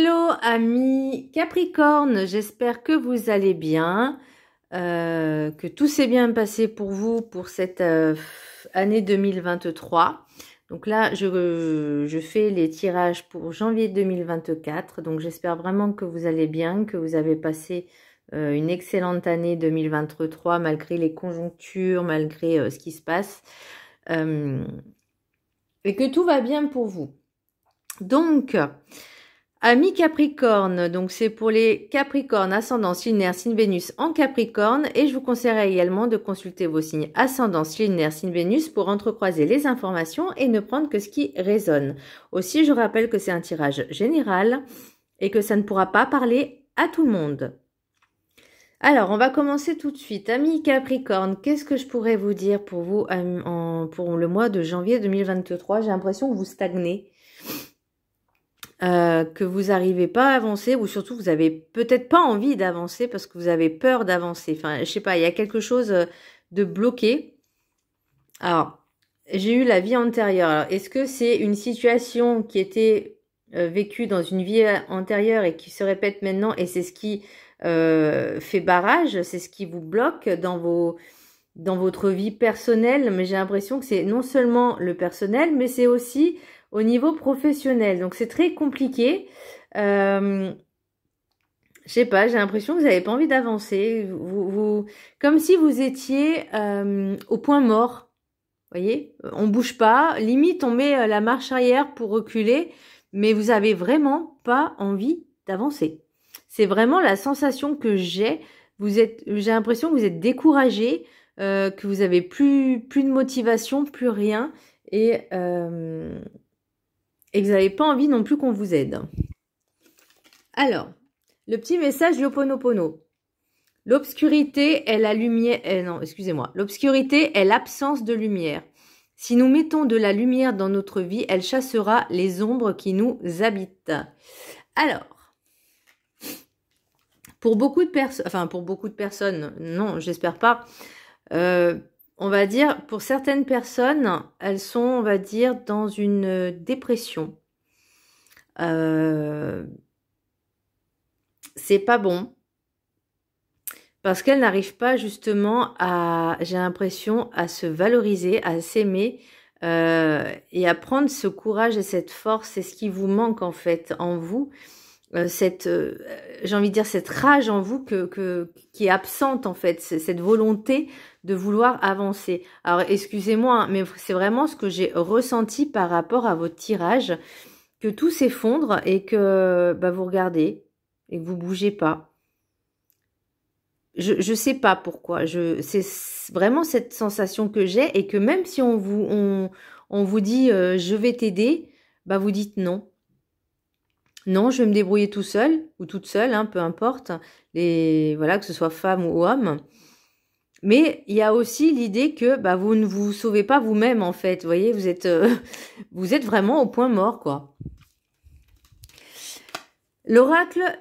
Hello amis Capricorne, j'espère que vous allez bien, que tout s'est bien passé pour vous pour cette année 2023. Donc là, je fais les tirages pour janvier 2024. Donc j'espère vraiment que vous allez bien, que vous avez passé une excellente année 2023 malgré les conjonctures, malgré ce qui se passe. Et que tout va bien pour vous. Donc... Amis Capricorne, donc c'est pour les Capricornes, ascendant, lunaire, signe Vénus en Capricorne, et je vous conseillerais également de consulter vos signes ascendant, lunaire, signe Vénus pour entrecroiser les informations et ne prendre que ce qui résonne. Aussi, je rappelle que c'est un tirage général et que ça ne pourra pas parler à tout le monde. Alors, on va commencer tout de suite. Amis Capricorne, qu'est-ce que je pourrais vous dire pour vous pour le mois de janvier 2023? J'ai l'impression que vous stagnez. Que vous n'arrivez pas à avancer, ou surtout vous avez peut-être pas envie d'avancer parce que vous avez peur d'avancer. Enfin, je sais pas, il y a quelque chose de bloqué. Alors, j'ai eu la vie antérieure. Alors, est-ce que c'est une situation qui était vécue dans une vie antérieure et qui se répète maintenant, et c'est ce qui fait barrage, c'est ce qui vous bloque dans votre vie personnelle? Mais j'ai l'impression que c'est non seulement le personnel, mais c'est aussi au niveau professionnel. Donc c'est très compliqué. Je sais pas, j'ai l'impression que vous n'avez pas envie d'avancer. Comme si vous étiez au point mort. Vous voyez, on bouge pas. Limite, on met la marche arrière pour reculer. Mais vous avez vraiment pas envie d'avancer. C'est vraiment la sensation que j'ai. J'ai l'impression que vous êtes découragé, que vous avez plus de motivation, plus rien. Et que vous n'avez pas envie non plus qu'on vous aide. Alors, le petit message Ho'oponopono. L'obscurité est la lumière... non, excusez-moi. L'obscurité est l'absence de lumière. Si nous mettons de la lumière dans notre vie, elle chassera les ombres qui nous habitent. Alors, pour beaucoup de personnes, non, j'espère pas, on va dire, pour certaines personnes, elles sont, on va dire, dans une dépression. C'est pas bon. Parce qu'elles n'arrivent pas justement à, j'ai l'impression, à se valoriser, à s'aimer et à prendre ce courage et cette force. C'est ce qui vous manque en fait, en vous. J'ai envie de dire cette rage en vous qui est absente en fait, cette volonté de vouloir avancer. Alors excusez-moi, mais c'est vraiment ce que j'ai ressenti par rapport à votre tirage, que tout s'effondre et que vous regardez et que vous bougez pas. Je sais pas pourquoi, c'est vraiment cette sensation que j'ai, et que même si on vous dit je vais t'aider, vous dites non. Non, je vais me débrouiller tout seul ou toute seule, hein, peu importe, voilà, que ce soit femme ou homme. Mais il y a aussi l'idée que vous ne vous sauvez pas vous-même en fait. Vous voyez, vous êtes vraiment au point mort, quoi. L'oracle,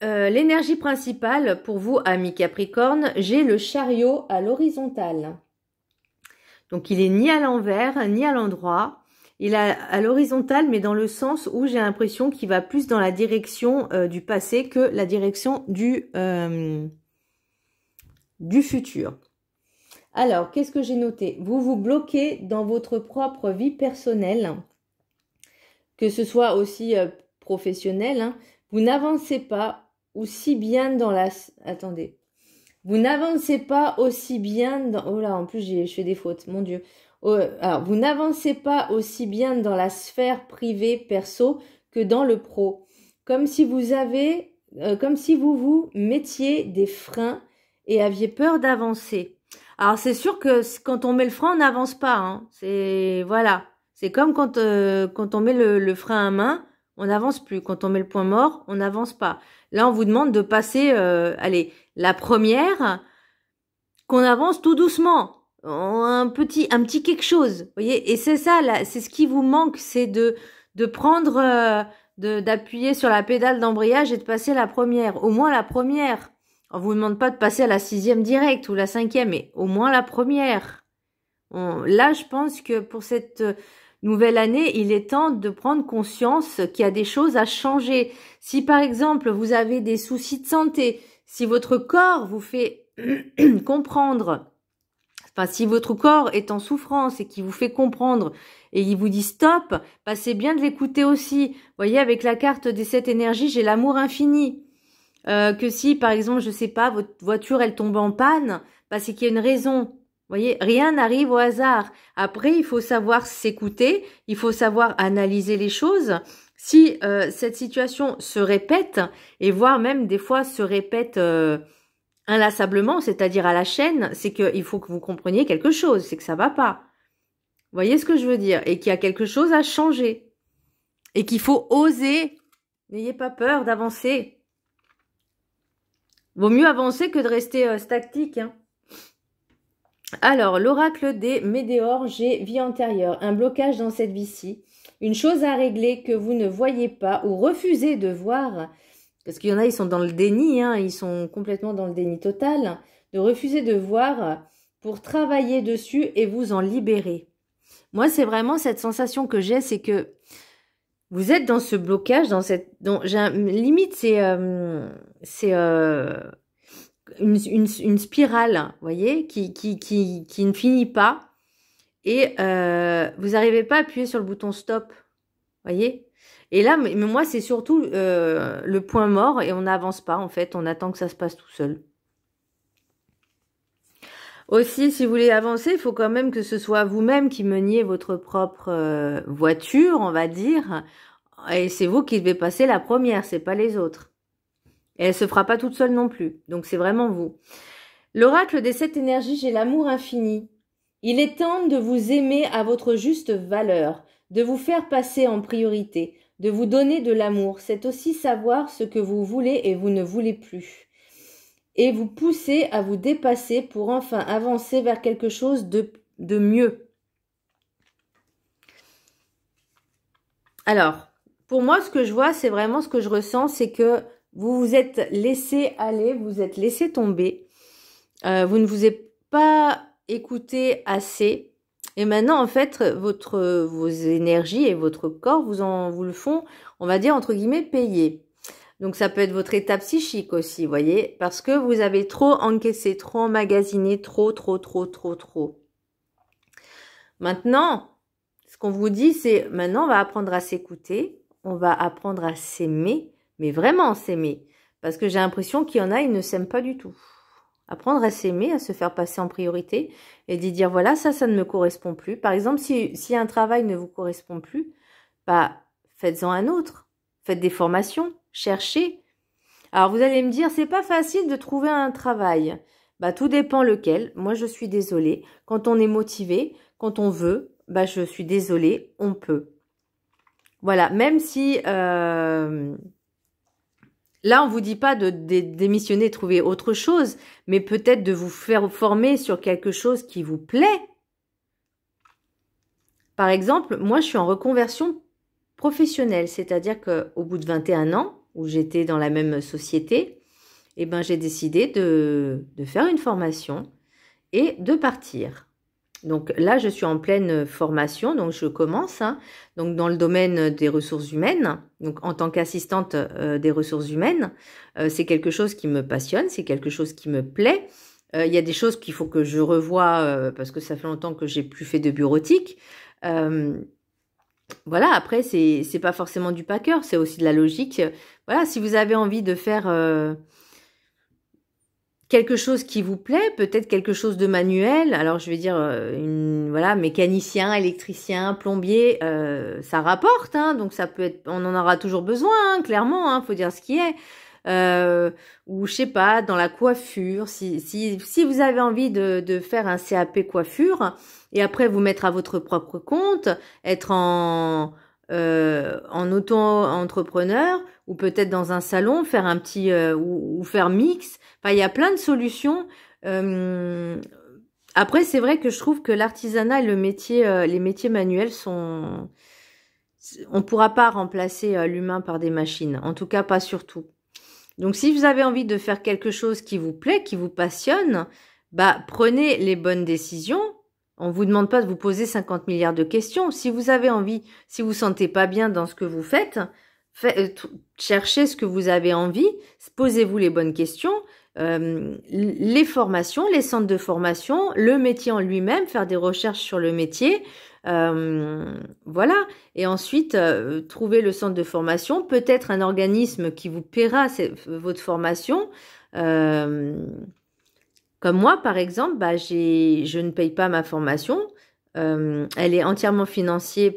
l'énergie principale pour vous, amis Capricorne, j'ai le chariot à l'horizontale. Donc il est ni à l'envers ni à l'endroit. Il est à l'horizontale, mais dans le sens où j'ai l'impression qu'il va plus dans la direction du passé que la direction du futur. Alors, qu'est-ce que j'ai noté? Vous vous bloquez dans votre propre vie personnelle, que ce soit aussi professionnelle. Hein. Vous n'avancez pas aussi bien dans la... Attendez. Vous n'avancez pas aussi bien dans... Oh là, en plus, je fais des fautes, mon Dieu. Alors, vous n'avancez pas aussi bien dans la sphère privée, perso, que dans le pro. Comme si vous vous mettiez des freins et aviez peur d'avancer. Alors, c'est sûr que quand on met le frein, on n'avance pas. Hein. Voilà. C'est comme quand on met le frein à main, on n'avance plus. Quand on met le point mort, on n'avance pas. Là, on vous demande de passer, allez, la première, qu'on avance tout doucement. Un petit quelque chose, vous voyez, et c'est ça là, c'est ce qui vous manque, c'est de prendre, d'appuyer sur la pédale d'embrayage et de passer la première, au moins la première. On vous demande pas de passer à la 6e direct ou la 5e, mais au moins la première. Là, je pense que pour cette nouvelle année, il est temps de prendre conscience qu'il y a des choses à changer. Si par exemple, vous avez des soucis de santé, si votre corps vous fait comprendre, enfin, si votre corps est en souffrance et qu'il vous fait comprendre et il vous dit stop, bah, c'est bien de l'écouter aussi. Vous voyez, avec la carte des 7 énergies, j'ai l'amour infini. Que si, par exemple, je sais pas, votre voiture, elle tombe en panne, bah, c'est qu'il y a une raison. Vous voyez, rien n'arrive au hasard. Après, il faut savoir s'écouter, il faut savoir analyser les choses. Si cette situation se répète, et voire même des fois se répète inlassablement, c'est-à-dire à la chaîne, c'est qu'il faut que vous compreniez quelque chose, c'est que ça va pas. Vous voyez ce que je veux dire? Et qu'il y a quelque chose à changer. Et qu'il faut oser. N'ayez pas peur d'avancer. Vaut mieux avancer que de rester statique. Hein. Alors, l'oracle des Médéors, j'ai vie antérieure, un blocage dans cette vie-ci, une chose à régler que vous ne voyez pas ou refusez de voir. Parce qu'il y en a, ils sont dans le déni, hein, ils sont complètement dans le déni total, de refuser de voir pour travailler dessus et vous en libérer. Moi, c'est vraiment cette sensation que j'ai, c'est que vous êtes dans ce blocage, dans cette, limite, c'est une spirale, vous voyez, qui ne finit pas, et vous n'arrivez pas à appuyer sur le bouton stop, vous voyez. Et là, mais moi, c'est surtout le point mort et on n'avance pas, en fait. On attend que ça se passe tout seul. Aussi, si vous voulez avancer, il faut quand même que ce soit vous-même qui meniez votre propre voiture, on va dire. Et c'est vous qui devez passer la première, c'est pas les autres. Et elle se fera pas toute seule non plus. Donc, c'est vraiment vous. L'oracle des 7 énergies, j'ai l'amour infini. Il est temps de vous aimer à votre juste valeur, de vous faire passer en priorité. De vous donner de l'amour, c'est aussi savoir ce que vous voulez et vous ne voulez plus. Et vous pousser à vous dépasser pour enfin avancer vers quelque chose de mieux. Alors, pour moi, ce que je vois, c'est vraiment ce que je ressens, c'est que vous vous êtes laissé aller, vous vous êtes laissé tomber. Vous ne vous êtes pas écouté assez. Et maintenant, en fait, vos énergies et votre corps vous le font, on va dire, entre guillemets, payer. Donc, ça peut être votre état psychique aussi, vous voyez, parce que vous avez trop encaissé, trop emmagasiné, trop. Maintenant, ce qu'on vous dit, c'est, maintenant, on va apprendre à s'écouter, on va apprendre à s'aimer, mais vraiment s'aimer. Parce que j'ai l'impression qu'il y en a, ils ne s'aiment pas du tout. Apprendre à s'aimer, à se faire passer en priorité et d'y dire voilà, ça ne me correspond plus. Par exemple, si un travail ne vous correspond plus, bah, faites-en un autre. Faites des formations, cherchez. Alors, vous allez me dire, c'est pas facile de trouver un travail. Bah, tout dépend lequel. Moi, je suis désolée. Quand on est motivé, quand on veut, bah, je suis désolée, on peut. Voilà, même si... Là, on vous dit pas de démissionner, trouver autre chose, mais peut-être de vous faire former sur quelque chose qui vous plaît. Par exemple, moi, je suis en reconversion professionnelle, c'est-à-dire qu'au bout de 21 ans, où j'étais dans la même société, eh ben, j'ai décidé de faire une formation et de partir. Donc là, je suis en pleine formation, donc je commence, hein, donc dans le domaine des ressources humaines, donc en tant qu'assistante des ressources humaines, c'est quelque chose qui me passionne, c'est quelque chose qui me plaît. Il y a des choses qu'il faut que je revoie parce que ça fait longtemps que j'ai plus fait de bureautique. Voilà, après, c'est pas forcément du par cœur, c'est aussi de la logique. Voilà, si vous avez envie de faire... quelque chose qui vous plaît, peut-être quelque chose de manuel. Alors, je vais dire, voilà, mécanicien, électricien, plombier, ça rapporte, hein, donc ça peut être, on en aura toujours besoin, hein, clairement, hein, faut dire ce qui est. Ou je sais pas, dans la coiffure, si vous avez envie de faire un CAP coiffure et après vous mettre à votre propre compte, être en auto-entrepreneur ou peut-être dans un salon, faire un petit ou faire mix. Enfin, il y a plein de solutions. Après, c'est vrai que je trouve que l'artisanat et le métier, les métiers manuels sont... On ne pourra pas remplacer l'humain par des machines. En tout cas, pas surtout. Donc, si vous avez envie de faire quelque chose qui vous plaît, qui vous passionne, bah, prenez les bonnes décisions. On vous demande pas de vous poser 50 milliards de questions. Si vous avez envie, si vous sentez pas bien dans ce que vous faites, cherchez ce que vous avez envie, posez-vous les bonnes questions, les formations, les centres de formation, le métier en lui-même, faire des recherches sur le métier, voilà. Et ensuite, trouver le centre de formation, peut-être un organisme qui vous paiera votre formation. Comme moi, par exemple, je ne paye pas ma formation. Elle est entièrement financée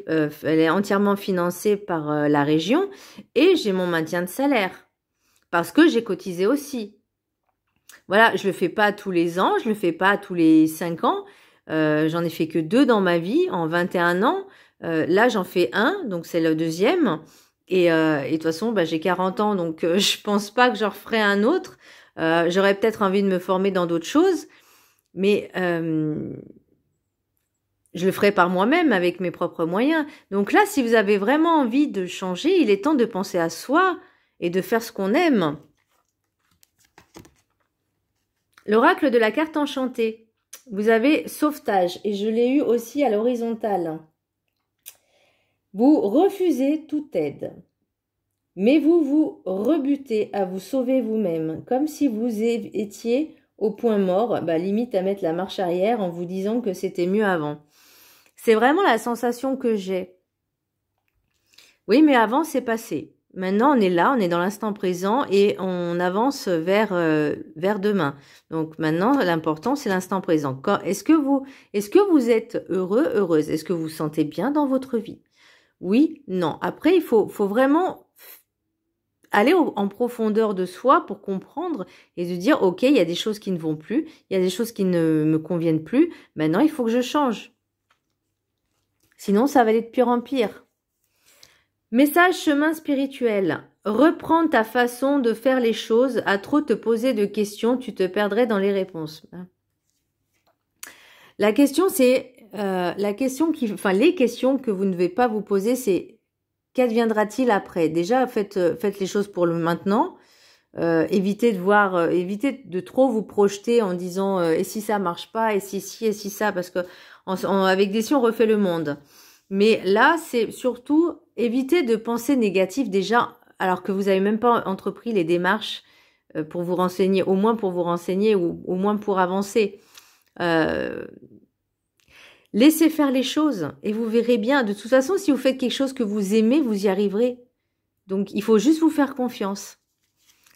par la région et j'ai mon maintien de salaire parce que j'ai cotisé aussi. Voilà, je le fais pas tous les ans, je le fais pas tous les 5 ans. J'en ai fait que 2 dans ma vie en 21 ans. Là, j'en fais un, donc c'est le deuxième. Et de toute façon, j'ai 40 ans, donc je pense pas que j'en referai un autre. J'aurais peut-être envie de me former dans d'autres choses, mais je le ferai par moi-même avec mes propres moyens. Donc là, si vous avez vraiment envie de changer, il est temps de penser à soi et de faire ce qu'on aime. L'oracle de la carte enchantée. Vous avez sauvetage et je l'ai eu aussi à l'horizontale. Vous refusez toute aide, mais vous vous rebutez à vous sauver vous-même, comme si vous étiez au point mort, limite à mettre la marche arrière en vous disant que c'était mieux avant. C'est vraiment la sensation que j'ai. Oui, mais avant, c'est passé. Maintenant, on est là, on est dans l'instant présent et on avance vers demain. Donc maintenant, l'important, c'est l'instant présent. Est-ce que vous êtes heureux, heureuse? Est-ce que vous vous sentez bien dans votre vie? Oui, non. Après, il faut vraiment aller en profondeur de soi pour comprendre et de dire, ok, il y a des choses qui ne vont plus, il y a des choses qui ne me conviennent plus. Maintenant, il faut que je change. Sinon, ça va aller de pire en pire. Message chemin spirituel. Reprends ta façon de faire les choses. À trop te poser de questions, tu te perdrais dans les réponses. La question, c'est les questions que vous ne devez pas vous poser, c'est qu'adviendra-t-il après? Déjà, faites les choses pour le maintenant. Évitez de trop vous projeter en disant et si ça marche pas, et si ça, parce que avec des si on refait le monde. Mais là, c'est surtout éviter de penser négatif déjà, alors que vous n'avez même pas entrepris les démarches pour vous renseigner, au moins pour vous renseigner ou au moins pour avancer. Laissez faire les choses et vous verrez bien. De toute façon, si vous faites quelque chose que vous aimez, vous y arriverez. Donc, il faut juste vous faire confiance.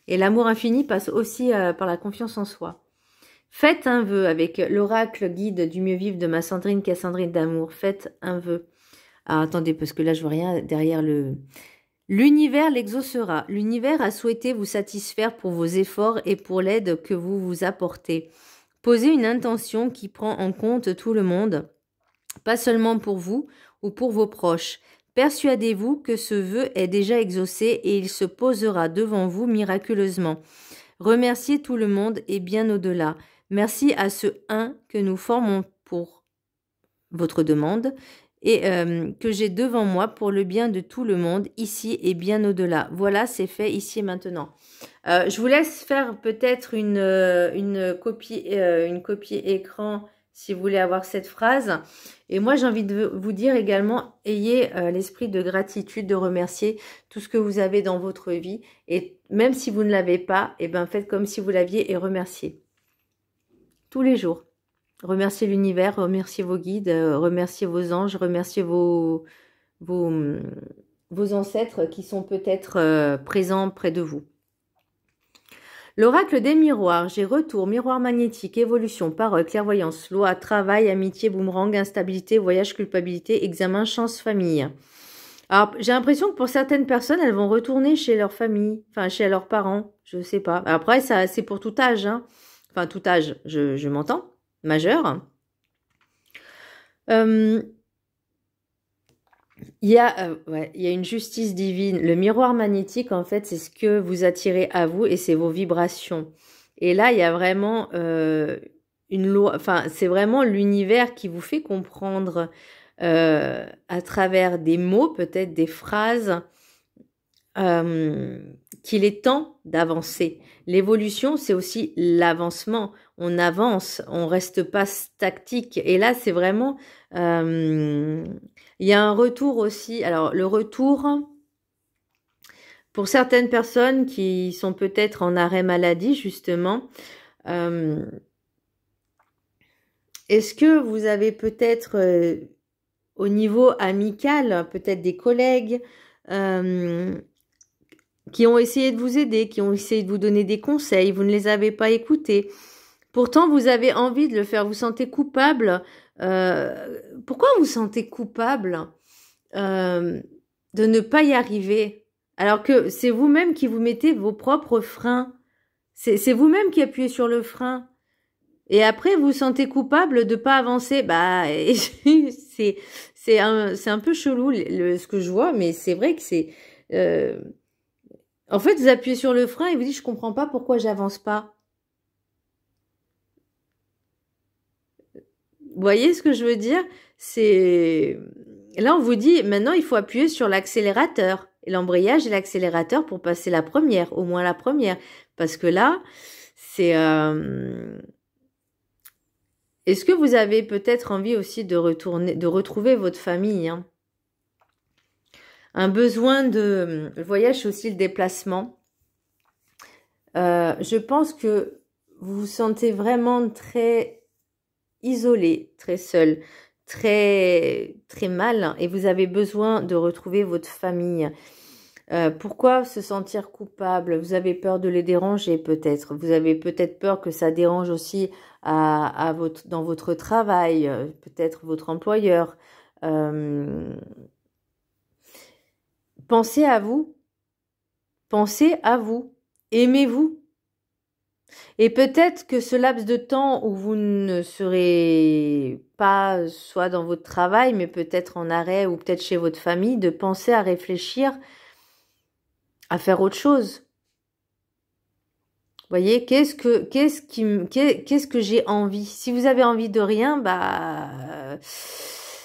Et l'amour infini passe aussi par la confiance en soi. Faites un vœu avec l'oracle guide du mieux vivre de ma Sandrine Cassandrine d'amour. Faites un vœu. Ah, attendez, parce que là, je vois rien derrière le... L'univers l'exaucera. L'univers a souhaité vous satisfaire pour vos efforts et pour l'aide que vous vous apportez. Posez une intention qui prend en compte tout le monde, pas seulement pour vous ou pour vos proches. Persuadez-vous que ce vœu est déjà exaucé et il se posera devant vous miraculeusement. Remerciez tout le monde et bien au-delà. Merci à ce un que nous formons pour votre demande et que j'ai devant moi pour le bien de tout le monde, ici et bien au-delà. Voilà, c'est fait ici et maintenant. Je vous laisse faire peut-être une copie écran si vous voulez avoir cette phrase. Et moi, j'ai envie de vous dire également, ayez l'esprit de gratitude, de remercier tout ce que vous avez dans votre vie. Et même si vous ne l'avez pas, faites comme si vous l'aviez et remerciez. Tous les jours. Remerciez l'univers, remerciez vos guides, remerciez vos anges, remerciez vos ancêtres qui sont peut-être présents près de vous. L'oracle des miroirs, j'ai retour, miroir magnétique, évolution, parole, clairvoyance, loi, travail, amitié, boomerang, instabilité, voyage, culpabilité, examen, chance, famille. Alors, j'ai l'impression que pour certaines personnes, elles vont retourner chez leur famille, enfin chez leurs parents, je sais pas. Après, ça, c'est pour tout âge, hein. Enfin, tout âge, je m'entends. Majeur. Il y a une justice divine. Le miroir magnétique, en fait, c'est ce que vous attirez à vous et c'est vos vibrations. Et là, il y a vraiment une loi, enfin, c'est vraiment l'univers qui vous fait comprendre à travers des mots, peut-être des phrases, qu'il est temps d'avancer. L'évolution, c'est aussi l'avancement. On avance, on reste pas statique. Et là, c'est vraiment... il y a un retour aussi. Alors, le retour, pour certaines personnes qui sont peut-être en arrêt maladie, justement, est-ce que vous avez peut-être, au niveau amical, peut-être des collègues qui ont essayé de vous aider, qui ont essayé de vous donner des conseils, vous ne les avez pas écoutés. Pourtant, vous avez envie de le faire, vous sentez coupable. Pourquoi vous sentez coupable de ne pas y arriver? Alors que c'est vous-même qui vous mettez vos propres freins. C'est vous-même qui appuyez sur le frein. Et après, vous vous sentez coupable de pas avancer. Bah, c'est un peu chelou ce que je vois, mais c'est vrai que c'est... en fait, vous appuyez sur le frein et vous dites, je comprends pas pourquoi j'avance pas. Vous voyez ce que je veux dire? C'est... Là, on vous dit, maintenant, il faut appuyer sur l'accélérateur. Et l'embrayage et l'accélérateur pour passer la première, au moins la première. Parce que là, c'est... Est-ce que vous avez peut-être envie aussi de retrouver votre famille, hein? Un besoin de... Le voyage, c'est aussi le déplacement. Je pense que vous vous sentez vraiment très isolé, très seul, très mal, et vous avez besoin de retrouver votre famille. Pourquoi se sentir coupable? Vous avez peur de les déranger peut-être. Vous avez peut-être peur que ça dérange aussi dans votre travail, peut-être votre employeur. Pensez à vous. Pensez à vous. Aimez-vous. Et peut-être que ce laps de temps où vous ne serez pas soit dans votre travail, mais peut-être en arrêt ou peut-être chez votre famille, de penser à réfléchir à faire autre chose. Vous voyez, qu'est-ce que j'ai envie? Si vous avez envie de rien, bah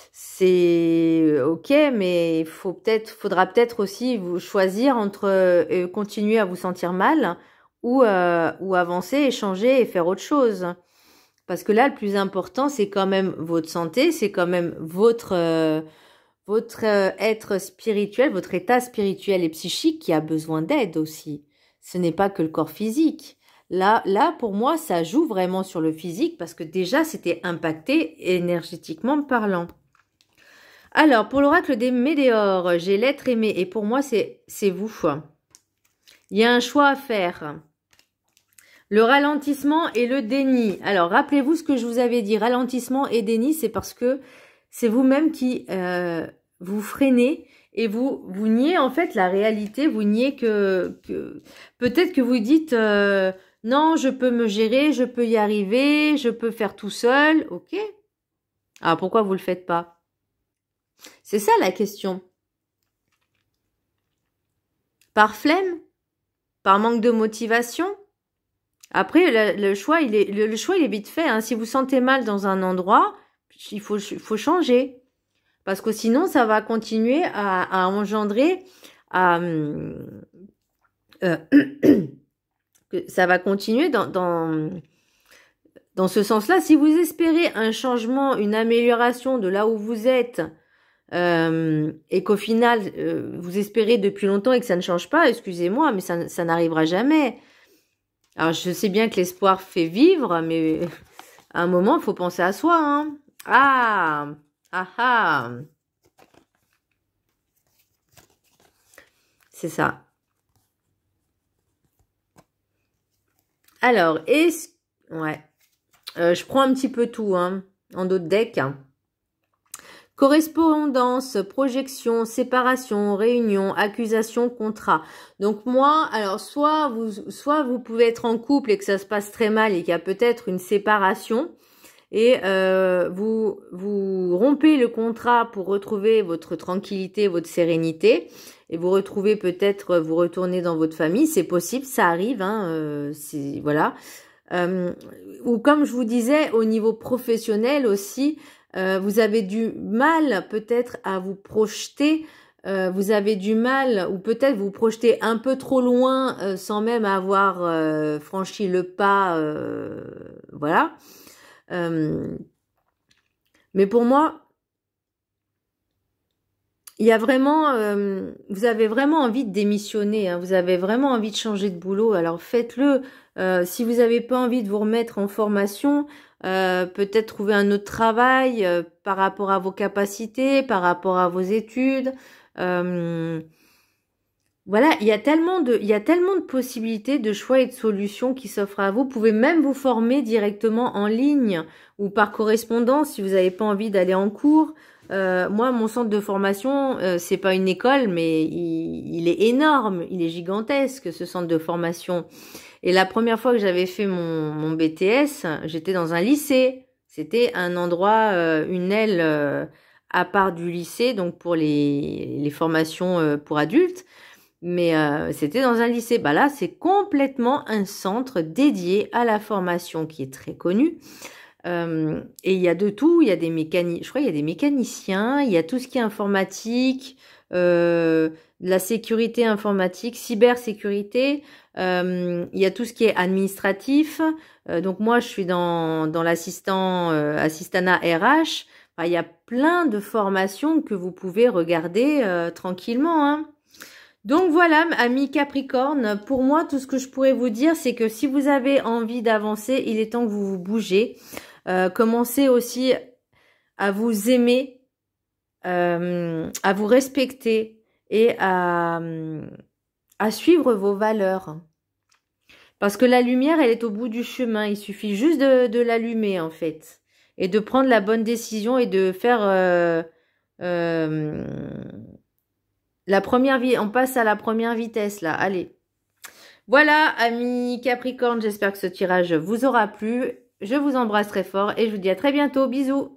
c'est ok, mais faudra peut-être aussi vous choisir entre continuer à vous sentir mal ou avancer, échanger et faire autre chose. Parce que là, le plus important, c'est quand même votre santé, c'est quand même votre être spirituel, votre état spirituel et psychique qui a besoin d'aide aussi. Ce n'est pas que le corps physique. Là, pour moi, ça joue vraiment sur le physique parce que déjà, c'était impacté énergétiquement parlant. Alors, pour l'oracle des météores, j'ai l'être aimé et pour moi, c'est vous. Il y a un choix à faire. Le ralentissement et le déni. Alors, rappelez-vous ce que je vous avais dit. Ralentissement et déni, c'est parce que c'est vous-même qui vous freinez et vous niez en fait la réalité. Vous niez que peut-être que vous dites non, je peux me gérer, je peux y arriver, je peux faire tout seul. Ok. Alors, pourquoi vous le faites pas? C'est ça la question. Par flemme? Par manque de motivation? Après, le choix, il est vite fait. Hein. Si vous sentez mal dans un endroit, il faut changer. Parce que sinon, ça va continuer à engendrer, ça va continuer dans ce sens-là. Si vous espérez un changement, une amélioration de là où vous êtes, et qu'au final, vous espérez depuis longtemps et que ça ne change pas, excusez-moi, mais ça n'arrivera jamais. Alors, je sais bien que l'espoir fait vivre, mais à un moment, il faut penser à soi. Hein. Ah, c'est ça. Alors, ouais. Je prends un petit peu tout, hein, en d'autres decks. Hein. Correspondance, projection, séparation, réunion, accusation, contrat. Donc moi, alors soit vous pouvez être en couple et que ça se passe très mal et qu'il y a peut-être une séparation et vous rompez le contrat pour retrouver votre tranquillité, votre sérénité et vous retrouvez peut-être, vous retournez dans votre famille. C'est possible, ça arrive, hein, voilà. Ou comme je vous disais, au niveau professionnel aussi, vous avez du mal peut-être à vous projeter vous avez du mal, ou peut-être vous projetez un peu trop loin sans même avoir franchi le pas, voilà. Mais pour moi, il y a vraiment, vous avez vraiment envie de démissionner, hein, vous avez vraiment envie de changer de boulot, alors faites-le. Si vous n'avez pas envie de vous remettre en formation, peut-être trouver un autre travail par rapport à vos capacités, par rapport à vos études. Voilà, il y a tellement de possibilités, de choix et de solutions qui s'offrent à vous. Vous pouvez même vous former directement en ligne ou par correspondance si vous n'avez pas envie d'aller en cours. Moi, mon centre de formation, c'est pas une école, mais il est énorme, il est gigantesque, ce centre de formation. Et la première fois que j'avais fait mon BTS, j'étais dans un lycée. C'était un endroit, une aile à part du lycée, donc pour les formations pour adultes. Mais c'était dans un lycée. Bah là, c'est complètement un centre dédié à la formation qui est très connu. Et il y a de tout. Il y a des je crois, il y a des mécaniciens. Il y a tout ce qui est informatique, la sécurité informatique, cybersécurité. Il y a tout ce qui est administratif. Donc moi, je suis dans assistanat RH. Enfin, il y a plein de formations que vous pouvez regarder tranquillement, hein. Donc voilà, amis Capricorne, pour moi, tout ce que je pourrais vous dire, c'est que si vous avez envie d'avancer, il est temps que vous vous bougez. Commencez aussi à vous aimer, à vous respecter et à suivre vos valeurs. Parce que la lumière, elle est au bout du chemin. Il suffit juste de l'allumer, en fait. Et de prendre la bonne décision et de faire... la première vie, on passe à la première vitesse là, allez. Voilà, amis Capricorne, j'espère que ce tirage vous aura plu. Je vous embrasse très fort et je vous dis à très bientôt, bisous.